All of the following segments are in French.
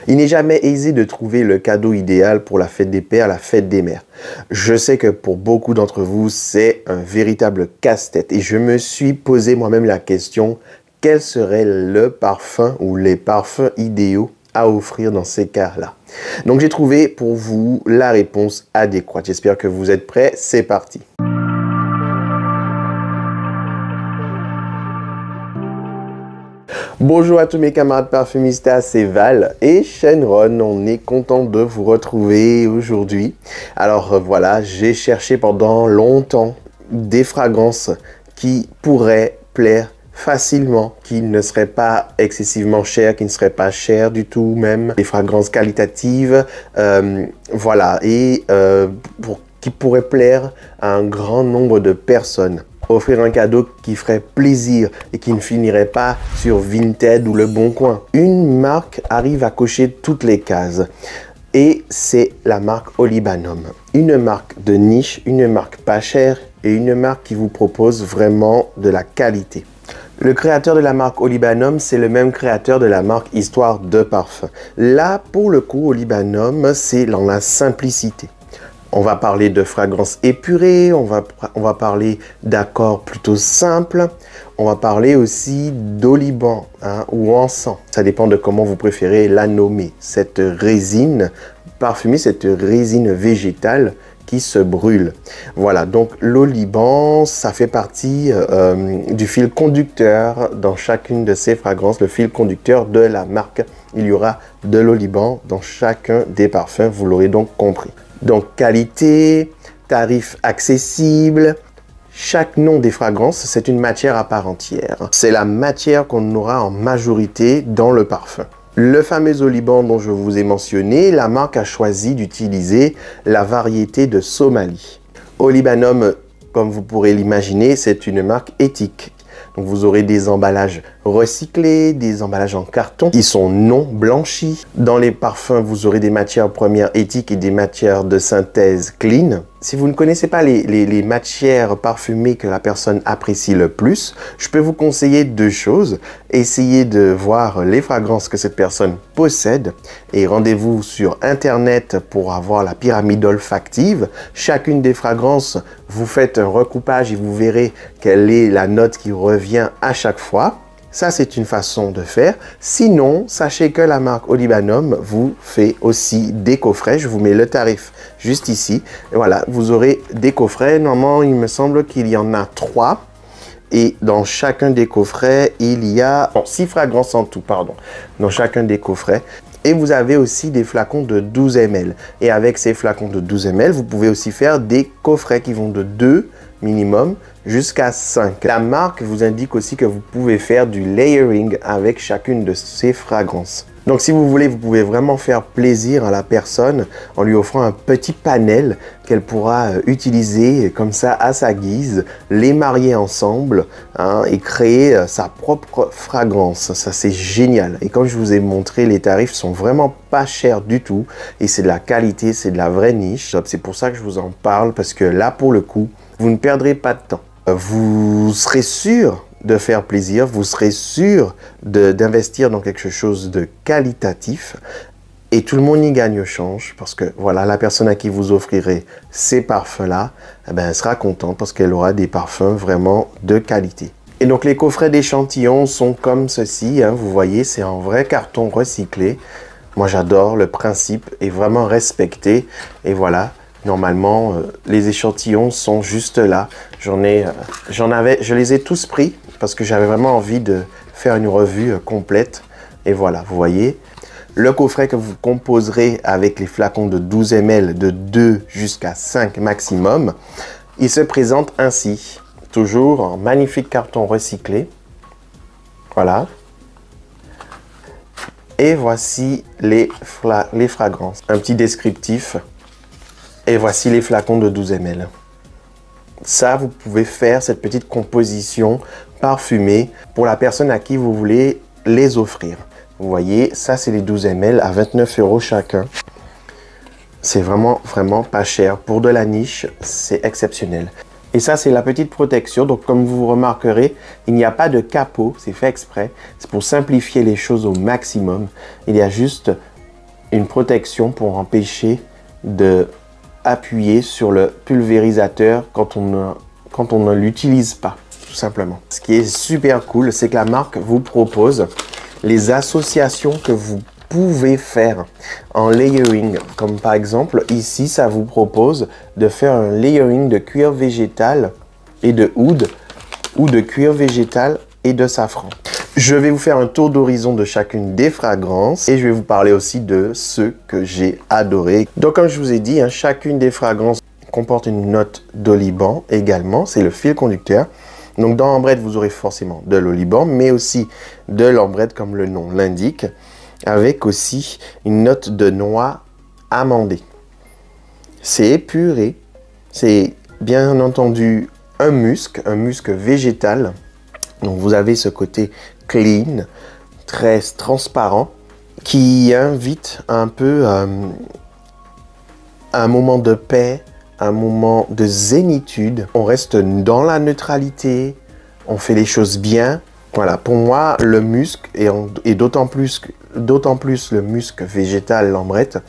Il n'est jamais aisé de trouver le cadeau idéal pour la fête des pères, la fête des mères. Je sais que pour beaucoup d'entre vous, c'est un véritable casse-tête. Et je me suis posé moi-même la question, quel serait le parfum ou les parfums idéaux à offrir dans ces cas-là? Donc j'ai trouvé pour vous la réponse adéquate. J'espère que vous êtes prêts. C'est parti. Bonjour à tous mes camarades parfumistes, c'est Val et Shenron. On est content de vous retrouver aujourd'hui. Alors voilà, j'ai cherché pendant longtemps des fragrances qui pourraient plaire facilement, qui ne seraient pas excessivement chères, qui ne seraient pas chères du tout même, des fragrances qualitatives, voilà, et qui pourraient plaire à un grand nombre de personnes. Offrir un cadeau qui ferait plaisir et qui ne finirait pas sur Vinted ou Le Bon Coin. Une marque arrive à cocher toutes les cases et c'est la marque Olibanum. Une marque de niche, une marque pas chère et une marque qui vous propose vraiment de la qualité. Le créateur de la marque Olibanum, c'est le même créateur de la marque Histoire de Parfum. Là, pour le coup, Olibanum, c'est dans la simplicité. On va parler de fragrances épurées, on va parler d'accords plutôt simples, on va parler aussi d'oliban ou encens. Ça dépend de comment vous préférez la nommer. Cette résine parfumée, cette résine végétale qui se brûle. Voilà, donc l'oliban, ça fait partie du fil conducteur dans chacune de ces fragrances, le fil conducteur de la marque. Il y aura de l'oliban dans chacun des parfums, vous l'aurez donc compris. Donc qualité, tarif accessible, chaque nom des fragrances, c'est une matière à part entière. C'est la matière qu'on aura en majorité dans le parfum. Le fameux oliban dont je vous ai mentionné, la marque a choisi d'utiliser la variété de Somalie. Olibanum, comme vous pourrez l'imaginer, c'est une marque éthique. Donc vous aurez des emballages recyclés, des emballages en carton qui sont non blanchis. Dans les parfums, vous aurez des matières premières éthiques et des matières de synthèse clean. Si vous ne connaissez pas les matières parfumées que la personne apprécie le plus, je peux vous conseiller deux choses. Essayez de voir les fragrances que cette personne possède et rendez-vous sur Internet pour avoir la pyramide olfactive. Chacune des fragrances, vous faites un recoupage et vous verrez quelle est la note qui revient à chaque fois. Ça, c'est une façon de faire. Sinon, sachez que la marque Olibanum vous fait aussi des coffrets. Je vous mets le tarif juste ici. Et voilà, vous aurez des coffrets. Normalement, il me semble qu'il y en a 3. Et dans chacun des coffrets, il y a 6 fragrances en tout, pardon. Dans chacun des coffrets. Et vous avez aussi des flacons de 12 ml. Et avec ces flacons de 12 ml, vous pouvez aussi faire des coffrets qui vont de 2 minimum jusqu'à 5. La marque vous indique aussi que vous pouvez faire du layering avec chacune de ces fragrances. Donc si vous voulez, vous pouvez vraiment faire plaisir à la personne en lui offrant un petit panel qu'elle pourra utiliser comme ça à sa guise, les marier ensemble et créer sa propre fragrance. Ça, c'est génial. Et comme je vous ai montré, les tarifs sont vraiment pas chers du tout et c'est de la qualité, c'est de la vraie niche. C'est pour ça que je vous en parle parce que là, pour le coup, vous ne perdrez pas de temps. Vous serez sûr de faire plaisir, vous serez sûr d'investir dans quelque chose de qualitatif et tout le monde y gagne au change parce que voilà, la personne à qui vous offrirez ces parfums-là, elle sera contente parce qu'elle aura des parfums vraiment de qualité. Et donc les coffrets d'échantillons sont comme ceci, vous voyez, c'est en vrai carton recyclé. Moi j'adore, le principe est vraiment respecté et voilà. Normalement, les échantillons sont juste là. Je les ai tous pris parce que j'avais vraiment envie de faire une revue complète. Et voilà, vous voyez. Le coffret que vous composerez avec les flacons de 12 ml de 2 jusqu'à 5 maximum, il se présente ainsi. Toujours en magnifique carton recyclé. Voilà. Et voici les fragrances. Un petit descriptif. Et voici les flacons de 12 ml. Ça, vous pouvez faire cette petite composition parfumée pour la personne à qui vous voulez les offrir. Vous voyez, ça, c'est les 12 ml à 29 € chacun. C'est vraiment, vraiment pas cher. Pour de la niche, c'est exceptionnel. Et ça, c'est la petite protection. Donc, comme vous remarquerez, il n'y a pas de capot. C'est fait exprès. C'est pour simplifier les choses au maximum. Il y a juste une protection pour empêcher de appuyer sur le pulvérisateur quand on ne l'utilise pas, tout simplement. Ce qui est super cool, c'est que la marque vous propose les associations que vous pouvez faire en layering. Comme par exemple, ici, ça vous propose de faire un layering de cuir végétal et de oud, ou de cuir végétal et de safran. Je vais vous faire un tour d'horizon de chacune des fragrances et je vais vous parler aussi de ceux que j'ai adorés. Donc comme je vous ai dit, chacune des fragrances comporte une note d'oliban également, c'est le fil conducteur. Donc dans l'ambrette, vous aurez forcément de l'oliban, mais aussi de l'ambrette comme le nom l'indique, avec aussi une note de noix amandée. C'est épuré, c'est bien entendu un musc végétal. Donc vous avez ce côté clean, très transparent, qui invite un peu un moment de paix, un moment de zénitude. On reste dans la neutralité, on fait les choses bien. Voilà, pour moi, le musc, et d'autant plus le musc végétal, l'ambrette,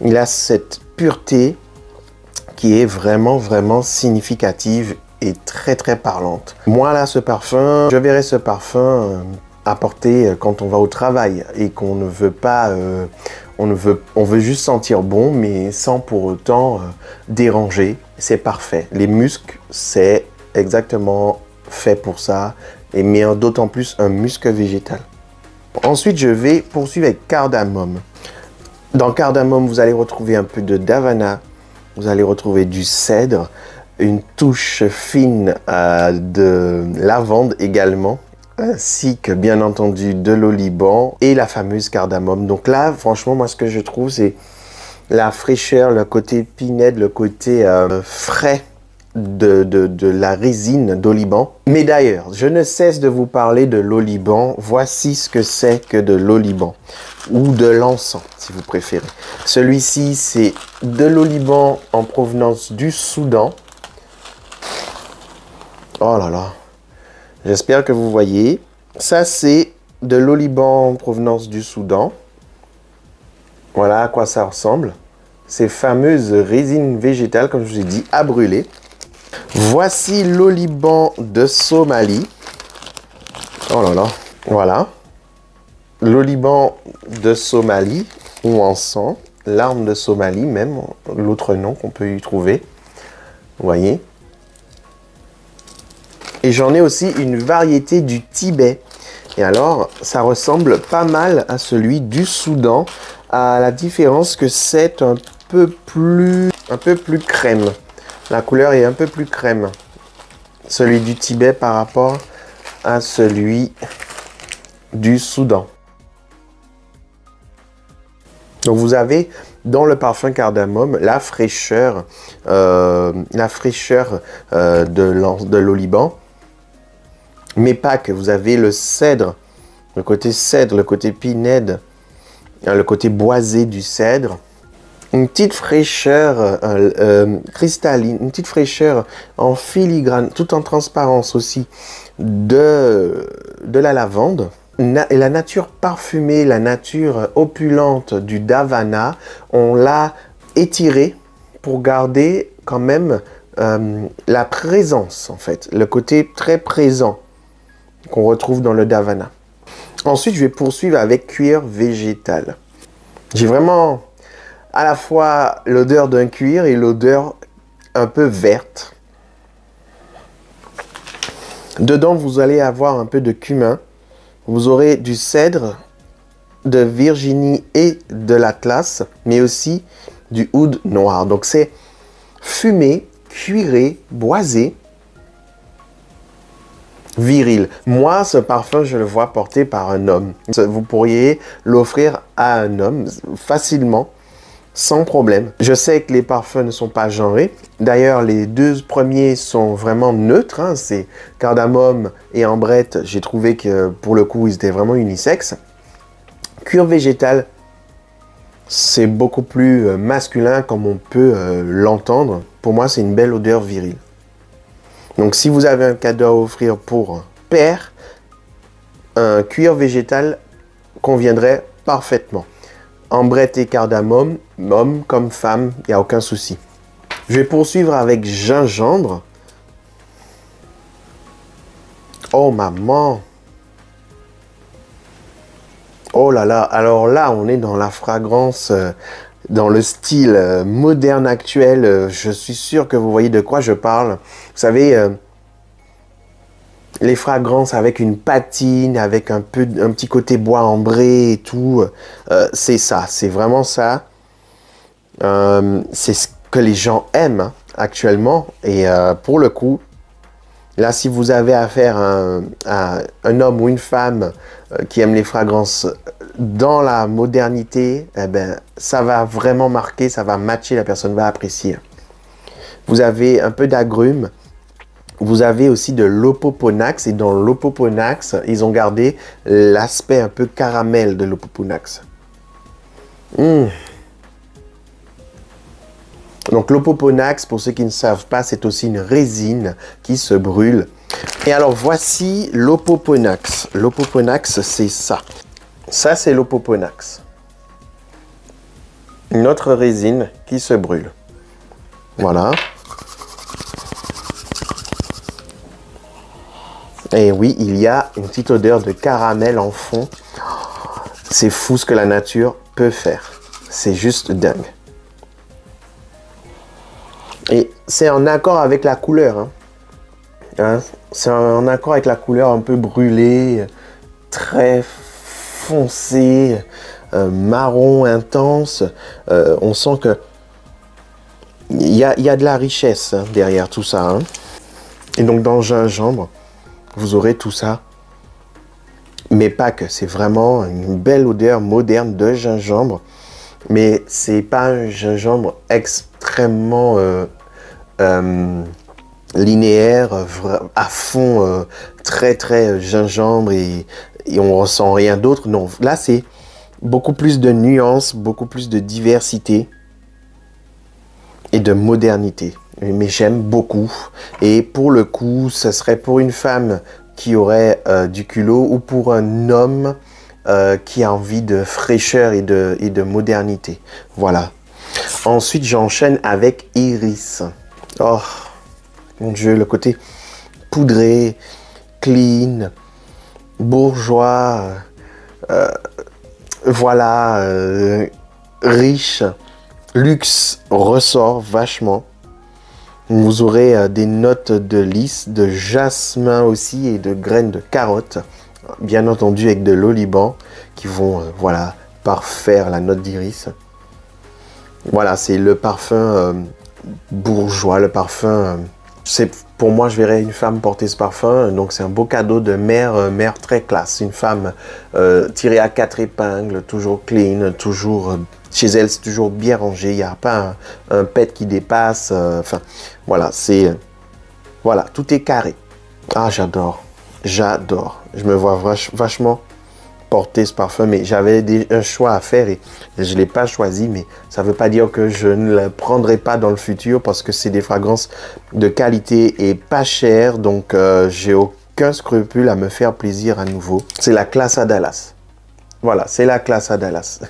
il a cette pureté qui est vraiment, vraiment significative et très, très parlante. Moi, là, ce parfum, je verrais ce parfum apporter quand on va au travail et qu'on ne veut pas... on veut juste sentir bon, mais sans pour autant déranger. C'est parfait. Les muscs, c'est exactement fait pour ça, mais d'autant plus un musc végétal. Ensuite, je vais poursuivre avec cardamome. Dans cardamome, vous allez retrouver un peu de davana, vous allez retrouver du cèdre, une touche fine de lavande également, ainsi que bien entendu de l'oliban et la fameuse cardamome. Donc là, franchement, moi ce que je trouve, c'est la fraîcheur, le côté pinède, le côté frais de la résine d'oliban. Mais d'ailleurs, je ne cesse de vous parler de l'oliban. Voici ce que c'est que de l'oliban, ou de l'encens si vous préférez. Celui-ci, c'est de l'oliban en provenance du Soudan. Oh là là, j'espère que vous voyez. Ça, c'est de l'oliban en provenance du Soudan. Voilà à quoi ça ressemble. Ces fameuses résines végétales, comme je vous ai dit, à brûler. Voici l'oliban de Somalie. Oh là là, voilà. L'oliban de Somalie, ou encens, l'arme de Somalie même, l'autre nom qu'on peut y trouver. Vous voyez. Et j'en ai aussi une variété du Tibet. Et alors, ça ressemble pas mal à celui du Soudan, à la différence que c'est un peu plus crème. La couleur est un peu plus crème. Celui du Tibet par rapport à celui du Soudan. Donc vous avez dans le parfum cardamome la fraîcheur de l'oliban. Mais pas que, vous avez le cèdre, le côté pinède, le côté boisé du cèdre. Une petite fraîcheur cristalline, une petite fraîcheur en filigrane, tout en transparence aussi, de la lavande. Et la nature parfumée, la nature opulente du davana, on l'a étiré pour garder quand même la présence, en fait, le côté très présent qu'on retrouve dans le davana. Ensuite, je vais poursuivre avec cuir végétal. J'ai vraiment à la fois l'odeur d'un cuir et l'odeur un peu verte. Dedans, vous allez avoir un peu de cumin. Vous aurez du cèdre, de Virginie et de l'Atlas, mais aussi du oud noir. Donc c'est fumé, cuiré, boisé, viril. Moi, ce parfum, je le vois porté par un homme. Vous pourriez l'offrir à un homme facilement, sans problème. Je sais que les parfums ne sont pas genrés. D'ailleurs, les deux premiers sont vraiment neutres. Hein. C'est cardamome et ambrette. J'ai trouvé que pour le coup, ils étaient vraiment unisexes. Cuir végétal, c'est beaucoup plus masculin comme on peut l'entendre. Pour moi, c'est une belle odeur virile. Donc, si vous avez un cadeau à offrir pour un père, un cuir végétal conviendrait parfaitement. ambrette et cardamome, homme comme femme, il n'y a aucun souci. Je vais poursuivre avec gingembre. Oh maman! Oh là là, alors là, on est dans la fragrance, dans le style moderne actuel. Je suis sûr que vous voyez de quoi je parle. Vous savez, les fragrances avec une patine, avec un petit côté bois ambré et tout. C'est ça, c'est vraiment ça. C'est ce que les gens aiment hein, actuellement. Et pour le coup, là, si vous avez affaire à un homme ou une femme qui aime les fragrances dans la modernité, eh ben, ça va vraiment marquer, ça va matcher, la personne va apprécier. Vous avez un peu d'agrumes, vous avez aussi de l'opoponax, et dans l'opoponax, ils ont gardé l'aspect un peu caramel de l'opoponax. Donc l'opoponax, pour ceux qui ne savent pas, c'est aussi une résine qui se brûle. Et alors voici l'opoponax. L'opoponax, c'est ça. Ça, c'est l'opoponax. Une autre résine qui se brûle. Voilà. Et oui, il y a une petite odeur de caramel en fond. C'est fou ce que la nature peut faire. C'est juste dingue. Et c'est en accord avec la couleur. Hein, c'est en accord avec la couleur un peu brûlée, très foncé, marron intense. On sent que il y a de la richesse hein, derrière tout ça. Hein. Et donc dans le gingembre, vous aurez tout ça. Mais pas que, c'est vraiment une belle odeur moderne de gingembre. Mais c'est pas un gingembre extrêmement linéaire, à fond, très gingembre et on ressent rien d'autre. Non, là c'est beaucoup plus de nuances, beaucoup plus de diversité et de modernité. Mais j'aime beaucoup. Et pour le coup, ce serait pour une femme qui aurait du culot ou pour un homme qui a envie de fraîcheur et de modernité. Voilà. Ensuite, j'enchaîne avec Iris. Oh, mon Dieu, le côté poudré, clean, bourgeois, voilà, riche, luxe ressort vachement. Vous aurez des notes de lys, de jasmin aussi et de graines de carotte, bien entendu avec de l'oliban qui vont, voilà, parfaire la note d'iris. Voilà, c'est le parfum bourgeois, le parfum. Pour moi, je verrais une femme porter ce parfum, donc c'est un beau cadeau de mère très classe. Une femme tirée à 4 épingles, toujours clean, toujours chez elle, c'est toujours bien rangé. Il n'y a pas un pet qui dépasse. Enfin, voilà, voilà, tout est carré. Ah, j'adore, j'adore. Je me vois vachement porter ce parfum, mais j'avais un choix à faire et je ne l'ai pas choisi, mais ça ne veut pas dire que je ne le prendrai pas dans le futur parce que c'est des fragrances de qualité et pas chères, donc j'ai aucun scrupule à me faire plaisir à nouveau. C'est la Clase à Dallas. Voilà, c'est la Clase à Dallas.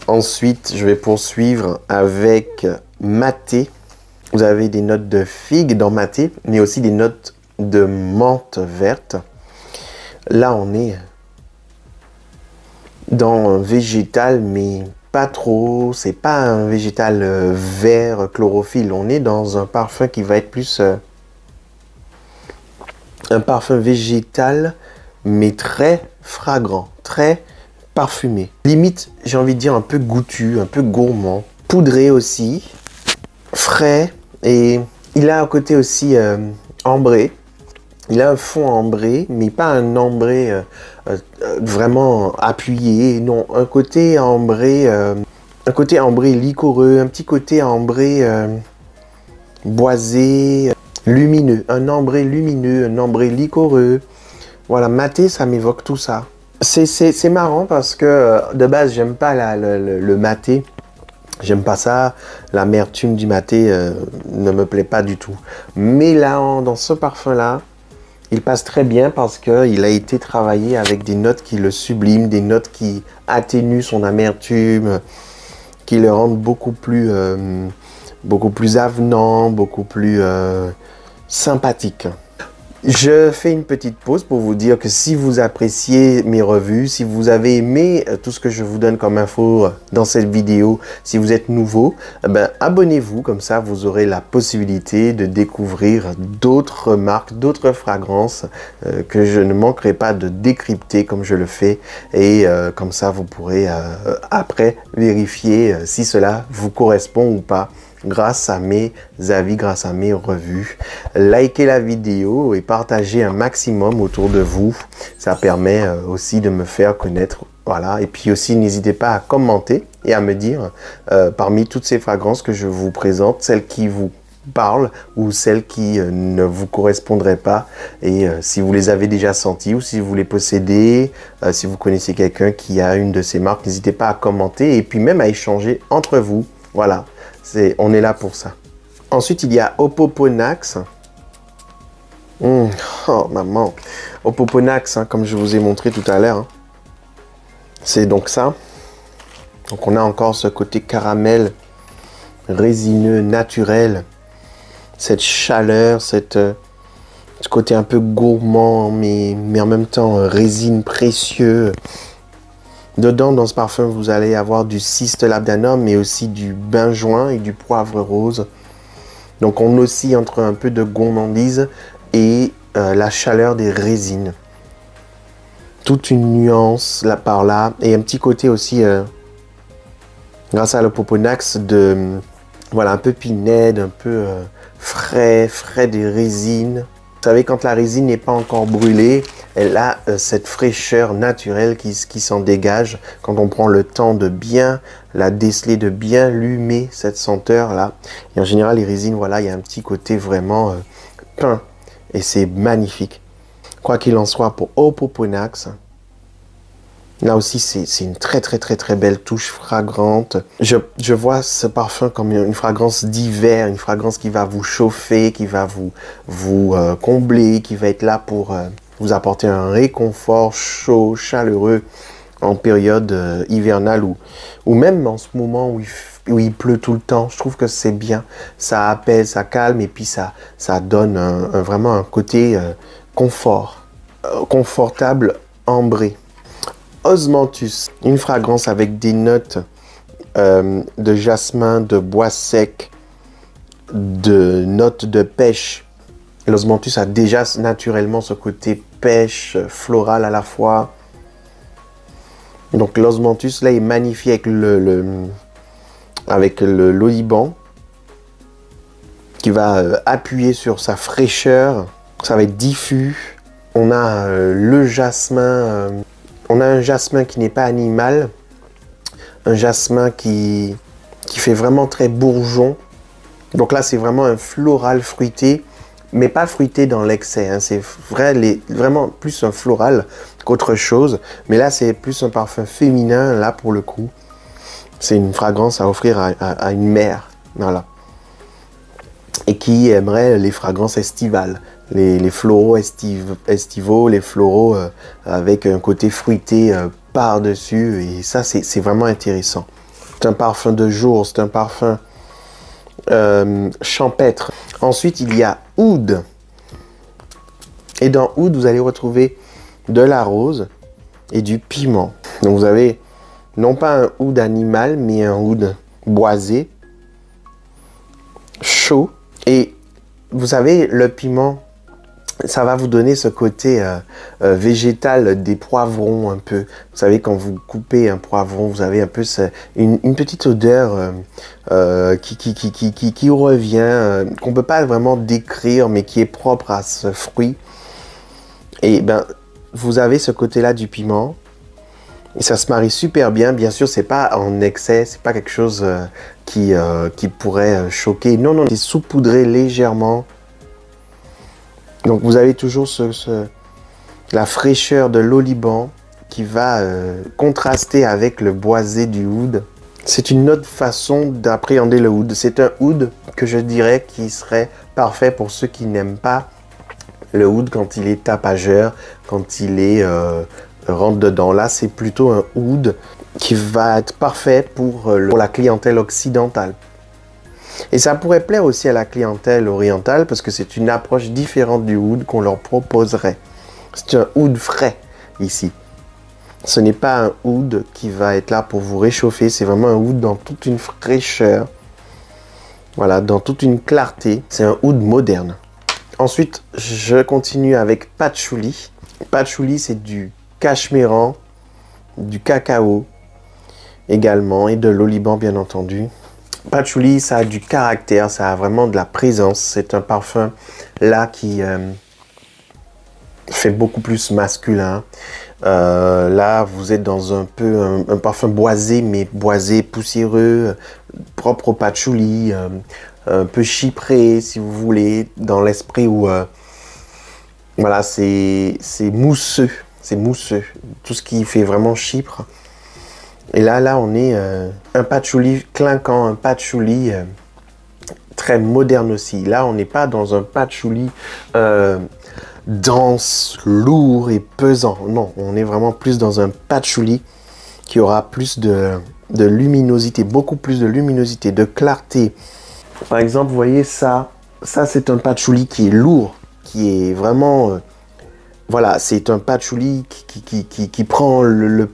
Ensuite, je vais poursuivre avec Maté. Vous avez des notes de figue dans Maté, mais aussi des notes de menthe verte. Là, on est dans un végétal, mais pas trop. C'est pas un végétal vert chlorophylle. On est dans un parfum qui va être plus un parfum végétal, mais très fragrant, très parfumé. Limite, j'ai envie de dire un peu goûtu, un peu gourmand. Poudré aussi, frais. Et il a un côté aussi ambré. Il a un fond ambré, mais pas un ambré vraiment appuyé. Non, un côté ambré liquoreux, un petit côté ambré boisé, lumineux. Un ambré lumineux, un ambré liquoreux. Voilà, Maté, ça m'évoque tout ça. C'est marrant parce que de base, j'aime pas le Maté. J'aime pas ça. L'amertume du Maté ne me plaît pas du tout. Mais là, dans ce parfum-là, Il passe très bien parce qu'il a été travaillé avec des notes qui le subliment, des notes qui atténuent son amertume, qui le rendent beaucoup plus avenant, beaucoup plus sympathique. Je fais une petite pause pour vous dire que si vous appréciez mes revues, si vous avez aimé tout ce que je vous donne comme info dans cette vidéo, si vous êtes nouveau, abonnez-vous, comme ça vous aurez la possibilité de découvrir d'autres marques, d'autres fragrances que je ne manquerai pas de décrypter comme je le fais. Et comme ça vous pourrez après vérifier si cela vous correspond ou pas, grâce à mes avis, grâce à mes revues. Likez la vidéo et partagez un maximum autour de vous. Ça permet aussi de me faire connaître. Voilà. Et puis aussi, n'hésitez pas à commenter et à me dire parmi toutes ces fragrances que je vous présente, celles qui vous parlent ou celles qui ne vous correspondraient pas. Et si vous les avez déjà senties ou si vous les possédez, si vous connaissez quelqu'un qui a une de ces marques, n'hésitez pas à commenter et puis même à échanger entre vous. Voilà. On est là pour ça. Ensuite, il y a Opoponax. Oh, maman. Opoponax, comme je vous ai montré tout à l'heure. C'est donc ça. Donc, on a encore ce côté caramel, résineux, naturel. Cette chaleur, ce côté un peu gourmand, mais en même temps résine précieux. Dedans, dans ce parfum, vous allez avoir du Ciste Labdanum, mais aussi du benjoin et du poivre rose. Donc, on oscille entre un peu de gourmandise et la chaleur des résines. Toute une nuance là par là. Et un petit côté aussi, grâce à l'Opoponax, voilà, un peu pinède, un peu frais des résines. Vous savez, quand la résine n'est pas encore brûlée, elle a cette fraîcheur naturelle qui s'en dégage quand on prend le temps de bien la déceler, de bien l'humer, cette senteur-là. Et en général, les résines, voilà, il y a un petit côté vraiment peint. Et c'est magnifique. Quoi qu'il en soit, pour Opoponax, là aussi, c'est une très belle touche fragrante. Je vois ce parfum comme une fragrance d'hiver, une fragrance qui va vous chauffer, qui va vous combler, qui va être là pour vous apporter un réconfort chaud, chaleureux en période hivernale ou même en ce moment où il pleut tout le temps. Je trouve que c'est bien. Ça apaise, ça calme et puis ça donne vraiment un côté confort, confortable, ambré. Osmanthus, une fragrance avec des notes de jasmin, de bois sec, de notes de pêche. L'osmanthus a déjà naturellement ce côté pêche, floral à la fois. Donc l'osmanthus là est magnifié avec l'oliban qui va appuyer sur sa fraîcheur. Ça va être diffus. On a le jasmin. On a un jasmin qui n'est pas animal, un jasmin qui fait vraiment très bourgeon. Donc là, c'est vraiment un floral fruité, mais pas fruité dans l'excès. Hein. C'est vraiment plus un floral qu'autre chose. Mais là, c'est plus un parfum féminin, là, pour le coup. C'est une fragrance à offrir à une mère, voilà. Et qui aimerait les fragrances estivales. Les floraux estivaux, les floraux avec un côté fruité par-dessus. Et ça, c'est vraiment intéressant. C'est un parfum de jour, c'est un parfum champêtre. Ensuite, il y a Oud. Et dans Oud, vous allez retrouver de la rose et du piment. Donc, vous avez non pas un oud animal, mais un oud boisé, chaud. Et vous savez, le piment, ça va vous donner ce côté végétal des poivrons un peu. Vous savez, quand vous coupez un poivron, vous avez un peu une petite odeur qui revient, qu'on ne peut pas vraiment décrire, mais qui est propre à ce fruit. Et ben, vous avez ce côté-là du piment. Et ça se marie super bien. Bien sûr, c'est pas en excès, c'est pas quelque chose qui pourrait choquer. Non, non, c'est saupoudré légèrement. Donc vous avez toujours la fraîcheur de l'oliban qui va contraster avec le boisé du oud. C'est une autre façon d'appréhender le oud. C'est un oud que je dirais qui serait parfait pour ceux qui n'aiment pas Le oud, quand il est tapageur, quand il est rentre dedans, là, c'est plutôt un oud qui va être parfait pour la clientèle occidentale. Et ça pourrait plaire aussi à la clientèle orientale parce que c'est une approche différente du oud qu'on leur proposerait. C'est un oud frais ici. Ce n'est pas un oud qui va être là pour vous réchauffer, c'est vraiment un oud dans toute une fraîcheur. Voilà, dans toute une clarté. C'est un oud moderne. Ensuite, je continue avec patchouli. Patchouli, c'est du cachemiran, du cacao également et de l'oliban bien entendu. Patchouli, ça a du caractère, ça a vraiment de la présence. C'est un parfum là qui fait beaucoup plus masculin. Là, vous êtes dans un peu un parfum boisé, mais boisé, poussiéreux, propre au patchouli, un peu chypré, si vous voulez, dans l'esprit où, voilà, c'est mousseux, tout ce qui fait vraiment Chypre. Et là, on est un patchouli clinquant, un patchouli très moderne aussi. Là, on n'est pas dans un patchouli dense, lourd et pesant. Non, on est vraiment plus dans un patchouli qui aura plus de luminosité, beaucoup plus de luminosité, de clarté. Par exemple, vous voyez ça c'est un patchouli qui est lourd, qui est vraiment... voilà, c'est un patchouli qui prend le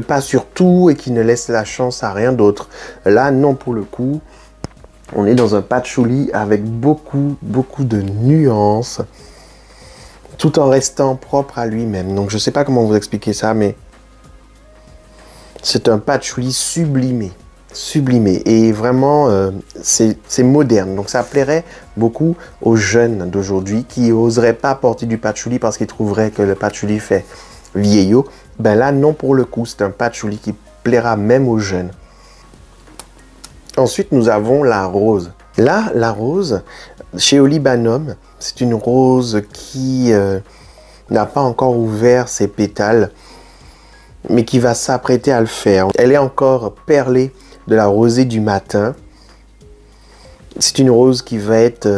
pas sur tout et qui ne laisse la chance à rien d'autre. Là, non, pour le coup, on est dans un patchouli avec beaucoup de nuances, tout en restant propre à lui-même. Donc, je ne sais pas comment vous expliquer ça, mais c'est un patchouli sublimé. Sublimé. Et vraiment, c'est moderne. Donc, ça plairait beaucoup aux jeunes d'aujourd'hui qui n'oseraient pas porter du patchouli parce qu'ils trouveraient que le patchouli fait vieillot. Ben là, non, pour le coup, c'est un patchouli qui plaira même aux jeunes. Ensuite, nous avons la rose. Là, la rose, chez Olibanum, c'est une rose qui n'a pas encore ouvert ses pétales, mais qui va s'apprêter à le faire. Elle est encore perlée de la rosée du matin. C'est une rose qui va être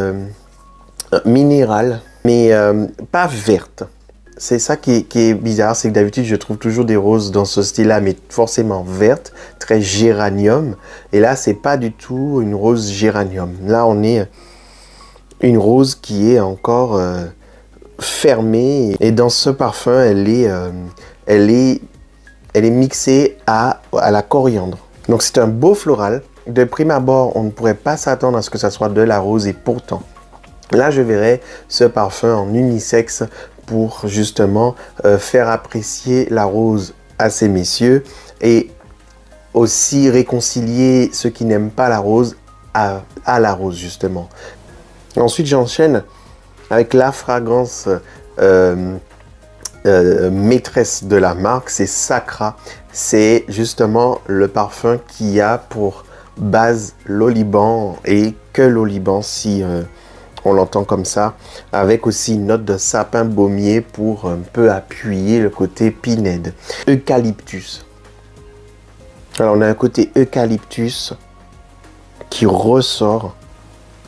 minérale, mais pas verte. C'est ça qui est bizarre, c'est que d'habitude, je trouve toujours des roses dans ce style-là, mais forcément vertes, très géranium. Et là, c'est pas du tout une rose géranium. Là, on est une rose qui est encore fermée. Et dans ce parfum, elle est mixée à la coriandre. Donc, c'est un beau floral. De prime abord, on ne pourrait pas s'attendre à ce que ça soit de la rose. Et pourtant, là, je verrais ce parfum en unisexe pour justement faire apprécier la rose à ces messieurs et aussi réconcilier ceux qui n'aiment pas la rose à la rose justement. Ensuite, j'enchaîne avec la fragrance maîtresse de la marque, c'est Sacra. C'est justement le parfum qui a pour base l'oliban et que l'oliban si on l'entend comme ça, avec aussi une note de sapin baumier pour un peu appuyer le côté pinède. Eucalyptus. Alors on a un côté eucalyptus qui ressort.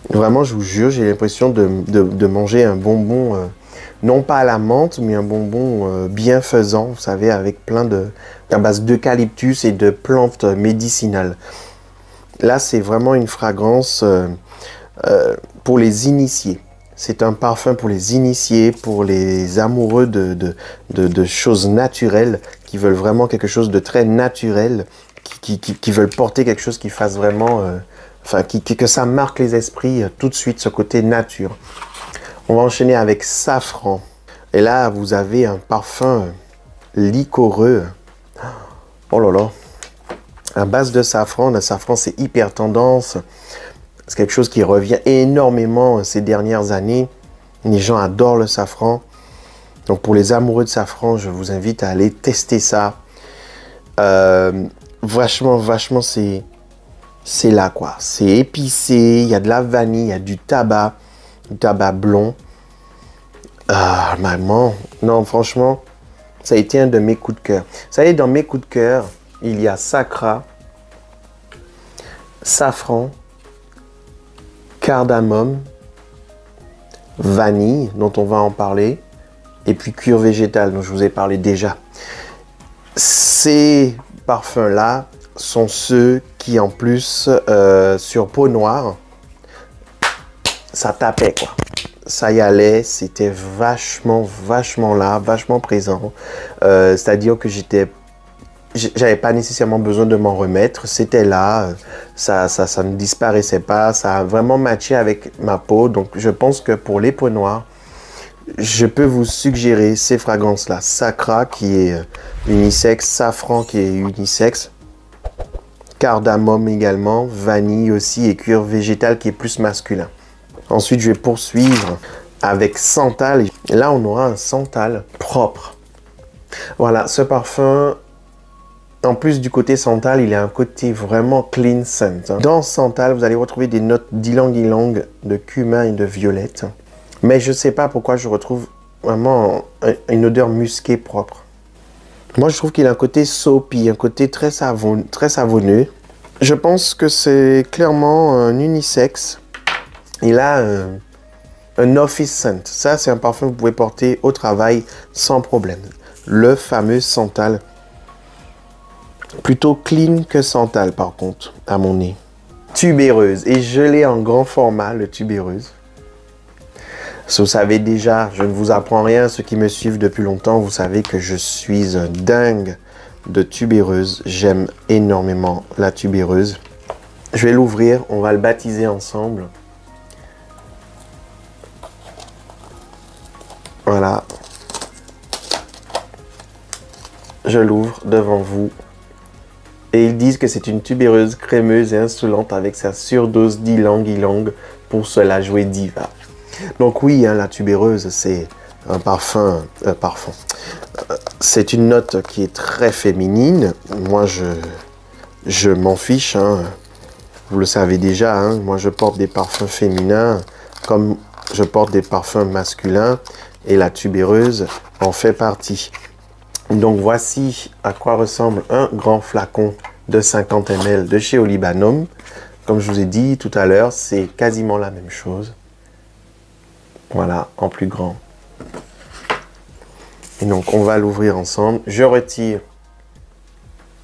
Vraiment, je vous jure, j'ai l'impression de manger un bonbon, non pas à la menthe, mais un bonbon bienfaisant, vous savez, avec plein à base d'eucalyptus et de plantes médicinales. Là, c'est vraiment une fragrance pour les initiés. C'est un parfum pour les initiés, pour les amoureux de choses naturelles, qui veulent vraiment quelque chose de très naturel, qui veulent porter quelque chose qui fasse vraiment... enfin, que ça marque les esprits tout de suite, ce côté nature. On va enchaîner avec Safran. Et là, vous avez un parfum liquoreux. Oh là là. À base de safran, le safran, c'est hyper tendance. C'est quelque chose qui revient énormément ces dernières années. Les gens adorent le safran. Donc, pour les amoureux de safran, je vous invite à aller tester ça. Vachement, c'est là, quoi. C'est épicé, il y a de la vanille, il y a du tabac blond. Ah, maman. Non, franchement, ça a été un de mes coups de cœur. Ça y est, dans mes coups de cœur, il y a Sacra, Safran, Cardamome, vanille, dont on va en parler, et puis cuir végétal, dont je vous ai parlé déjà. Ces parfums-là sont ceux qui, en plus, sur peau noire, ça tapait, quoi. Ça y allait, c'était vachement là, vachement présent. C'est-à-dire que j'avais pas nécessairement besoin de m'en remettre. C'était là, ça ne disparaissait pas. Ça a vraiment matché avec ma peau. Donc, je pense que pour les peaux noires, je peux vous suggérer ces fragrances-là. Sacra qui est unisexe, Safran qui est unisexe, cardamome également, vanille aussi et cuir végétal qui est plus masculin. Ensuite, je vais poursuivre avec santal. Et là, on aura un santal propre. Voilà, ce parfum, en plus du côté santal, il a un côté vraiment clean scent. Dans santal, vous allez retrouver des notes d'ylang-ylang, de cumin et de violette. Mais je ne sais pas pourquoi je retrouve vraiment une odeur musquée propre. Moi, je trouve qu'il a un côté soapy, un côté très savonneux. Je pense que c'est clairement un unisexe. Il a un office scent. Ça, c'est un parfum que vous pouvez porter au travail sans problème. Le fameux santal. Plutôt clean que santal, par contre, à mon nez. Tubéreuse. Et je l'ai en grand format, le tubéreuse. Vous savez déjà, je ne vous apprends rien. Ceux qui me suivent depuis longtemps, vous savez que je suis un dingue de tubéreuse. J'aime énormément la tubéreuse. Je vais l'ouvrir. On va le baptiser ensemble. Voilà, je l'ouvre devant vous. Et ils disent que c'est une tubéreuse crémeuse et insolente avec sa surdose d'ylang-ylang pour se la jouer diva. Donc oui, hein, la tubéreuse, c'est un parfum. C'est une note qui est très féminine. Moi, je m'en fiche. Hein. Vous le savez déjà. Hein. Moi, je porte des parfums féminins comme je porte des parfums masculins. Et la tubéreuse en fait partie. Donc voici à quoi ressemble un grand flacon de 50 ml de chez Olibanum. Comme je vous ai dit tout à l'heure, c'est quasiment la même chose. Voilà, en plus grand. Et donc on va l'ouvrir ensemble. Je retire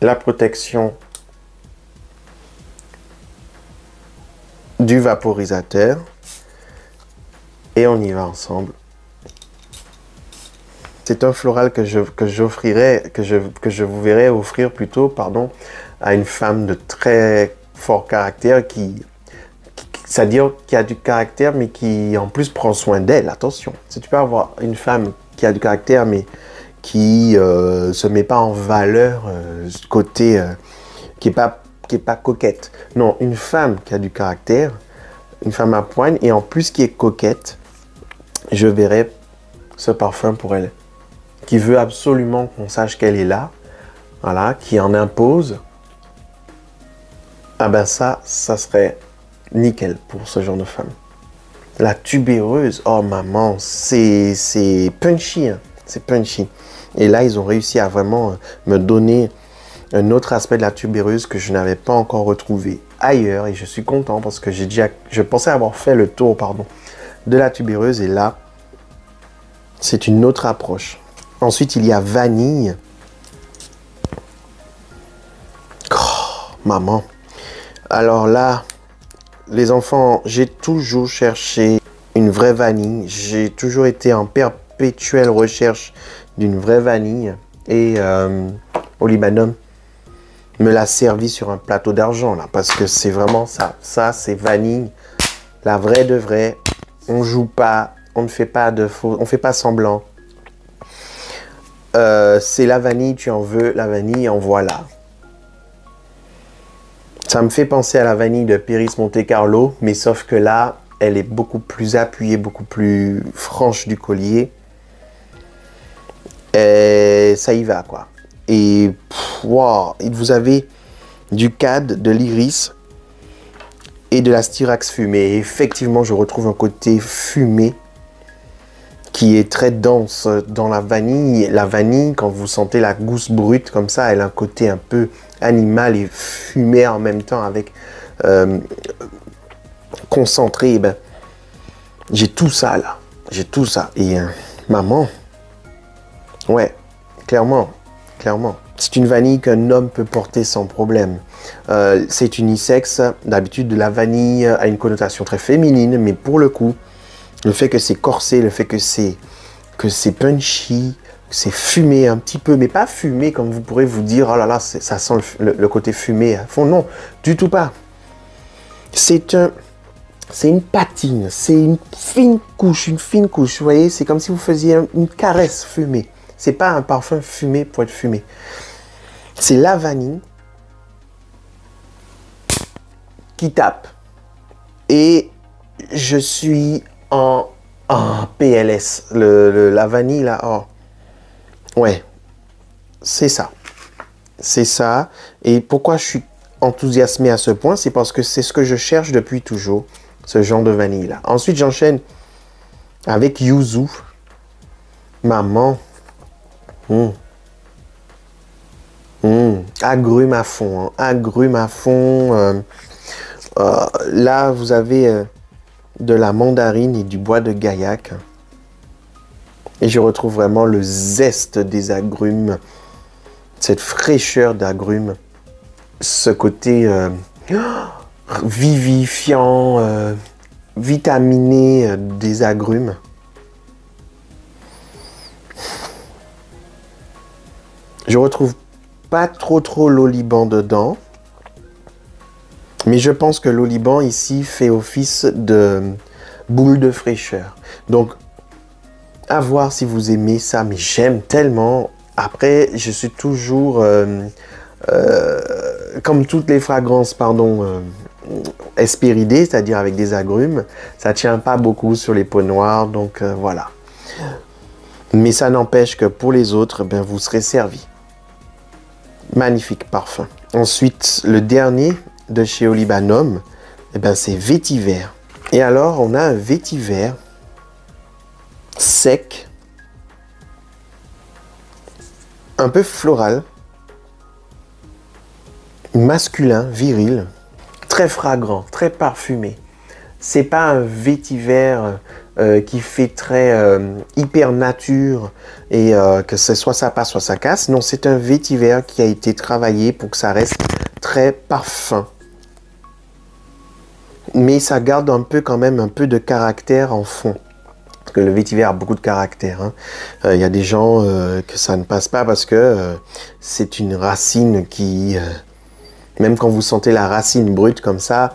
la protection du vaporisateur. Et on y va ensemble. C'est un floral que je vous verrai offrir plutôt, pardon, à une femme de très fort caractère c'est-à-dire qui a du caractère mais qui en plus prend soin d'elle. Attention, si tu peux avoir une femme qui a du caractère mais qui se met pas en valeur, côté qui est pas coquette. Non, une femme qui a du caractère, une femme à poigne et en plus qui est coquette, je verrai ce parfum pour elle. Qui veut absolument qu'on sache qu'elle est là, voilà, qui en impose, ah ben ça serait nickel pour ce genre de femme. La tubéreuse, oh maman, c'est punchy, hein, c'est punchy. Et là, ils ont réussi à vraiment me donner un autre aspect de la tubéreuse que je n'avais pas encore retrouvé ailleurs. Et je suis content parce que je pensais avoir fait le tour, pardon, de la tubéreuse. Et là, c'est une autre approche. Ensuite, il y a vanille. Oh, maman. Alors là, les enfants, j'ai toujours cherché une vraie vanille. J'ai toujours été en perpétuelle recherche d'une vraie vanille. Et Olibanum me l'a servi sur un plateau d'argent, là. Parce que c'est vraiment ça. Ça, c'est vanille. La vraie de vraie. On joue pas. On ne fait pas de faux. On fait pas semblant. C'est la vanille, tu en veux, la vanille, en voilà. Ça me fait penser à la vanille de Péris Monte Carlo, mais sauf que là, elle est beaucoup plus appuyée, beaucoup plus franche du collier. Et ça y va, quoi. Et wow, vous avez du cad, de l'iris et de la styrax fumée. Et effectivement, je retrouve un côté fumé qui est très dense dans la vanille. La vanille, quand vous sentez la gousse brute comme ça, elle a un côté un peu animal et fumé en même temps avec concentré. Ben, j'ai tout ça là. j'ai tout ça. Et maman, ouais, clairement, clairement. C'est une vanille qu'un homme peut porter sans problème. C'est unisexe. D'habitude, de la vanille a une connotation très féminine, mais pour le coup, le fait que c'est corsé, le fait que c'est punchy, que c'est fumé un petit peu, mais pas fumé comme vous pourrez vous dire, oh là là, ça sent le côté fumé à fond. Non, du tout pas. C'est une patine, c'est une fine couche, vous voyez, c'est comme si vous faisiez une caresse fumée. C'est pas un parfum fumé pour être fumé. C'est la vanille qui tape. Et je suis en PLS. La vanille, là, oh. Ouais, c'est ça. C'est ça. Et pourquoi je suis enthousiasmé à ce point? C'est parce que c'est ce que je cherche depuis toujours, ce genre de vanille-là. Ensuite, j'enchaîne avec Yuzu. Maman. Agrumes à fond, hein. Agrumes à fond. Là, vous avez de la mandarine et du bois de gaillac. Et je retrouve vraiment le zeste des agrumes, cette fraîcheur d'agrumes, ce côté vivifiant, vitaminé des agrumes. Je retrouve pas trop l'oliban dedans. Mais je pense que l'oliban ici fait office de boule de fraîcheur. Donc, à voir si vous aimez ça. Mais j'aime tellement. Après, je suis toujours, comme toutes les fragrances, pardon, espéridées, c'est-à-dire avec des agrumes. Ça tient pas beaucoup sur les peaux noires, donc voilà. Mais ça n'empêche que pour les autres, ben, vous serez servi. Magnifique parfum. Ensuite, le dernier de chez Olibanum, eh ben, c'est vétiver. Et alors, on a un vétiver sec, un peu floral, masculin, viril, très fragrant, très parfumé. C'est pas un vétiver qui fait très hyper nature et que ce soit ça passe, soit ça casse. Non, c'est un vétiver qui a été travaillé pour que ça reste très parfum. Mais ça garde un peu quand même un peu de caractère en fond. Parce que le vétiver a beaucoup de caractère. Hein. Y a des gens que ça ne passe pas parce que c'est une racine qui... même quand vous sentez la racine brute comme ça,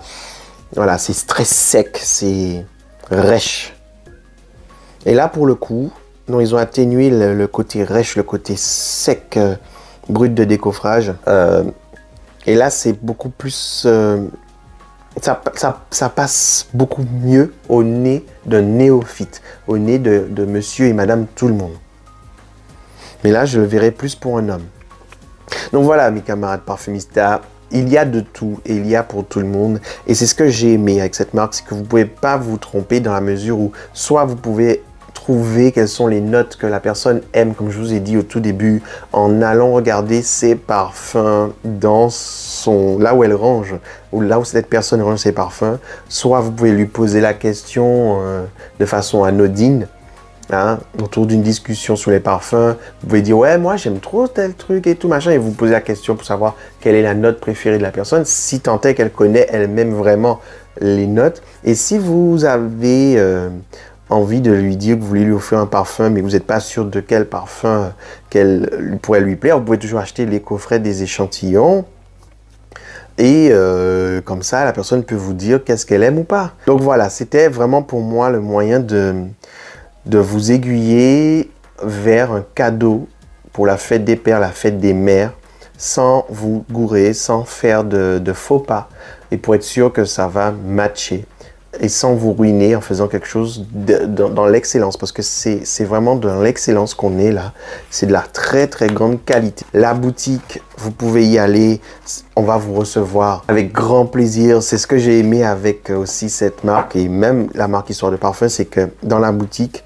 voilà, c'est très sec, c'est rêche. Et là, pour le coup, non, ils ont atténué le côté rêche, le côté sec, brut de décoffrage. Et là, c'est beaucoup plus... ça passe beaucoup mieux au nez d'un néophyte, au nez de monsieur et madame tout le monde. Mais là, je le verrai plus pour un homme. Donc voilà, mes camarades parfumistas, il y a de tout et il y a pour tout le monde. Et c'est ce que j'ai aimé avec cette marque, c'est que vous ne pouvez pas vous tromper dans la mesure où soit vous pouvez trouver quelles sont les notes que la personne aime, comme je vous ai dit au tout début, en allant regarder ses parfums dans là où elle range, ou là où cette personne range ses parfums. Soit vous pouvez lui poser la question de façon anodine, hein, autour d'une discussion sur les parfums. Vous pouvez dire, ouais, moi j'aime trop tel truc et tout, machin, et vous posez la question pour savoir quelle est la note préférée de la personne, si tant est qu'elle connaît elle-même vraiment les notes. Et si vous avez envie de lui dire que vous voulez lui offrir un parfum, mais vous n'êtes pas sûr de quel parfum qu'elle pourrait lui plaire, vous pouvez toujours acheter les coffrets des échantillons. Et comme ça, la personne peut vous dire qu'est-ce qu'elle aime ou pas. Donc voilà, c'était vraiment pour moi le moyen de vous aiguiller vers un cadeau pour la fête des pères, la fête des mères, sans vous gourer, sans faire de faux pas, et pour être sûr que ça va matcher, et sans vous ruiner en faisant quelque chose dans l'excellence, parce que c'est vraiment dans l'excellence qu'on est là. C'est de la très très grande qualité. La boutique, vous pouvez y aller, on va vous recevoir avec grand plaisir. C'est ce que j'ai aimé avec aussi cette marque, et même la marque Histoire de Parfum, c'est que dans la boutique,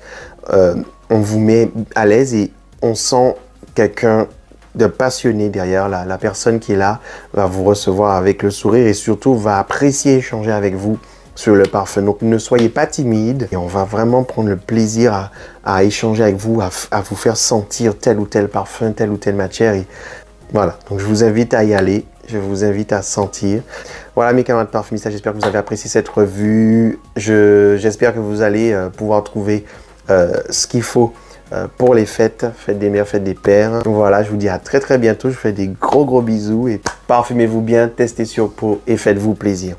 on vous met à l'aise et on sent quelqu'un de passionné derrière. La personne qui est là va vous recevoir avec le sourire et surtout va apprécier échanger avec vous sur le parfum. Donc ne soyez pas timide et on va vraiment prendre le plaisir à échanger avec vous, à vous faire sentir tel ou tel parfum, telle ou telle matière. Et voilà, donc je vous invite à y aller, je vous invite à sentir. Voilà mes camarades parfumistes, j'espère que vous avez apprécié cette revue. J'espère que vous allez pouvoir trouver ce qu'il faut pour les fêtes, fête des mères, fête des pères. Voilà, je vous dis à très bientôt, je vous fais des gros bisous et parfumez-vous bien, testez sur peau et faites-vous plaisir.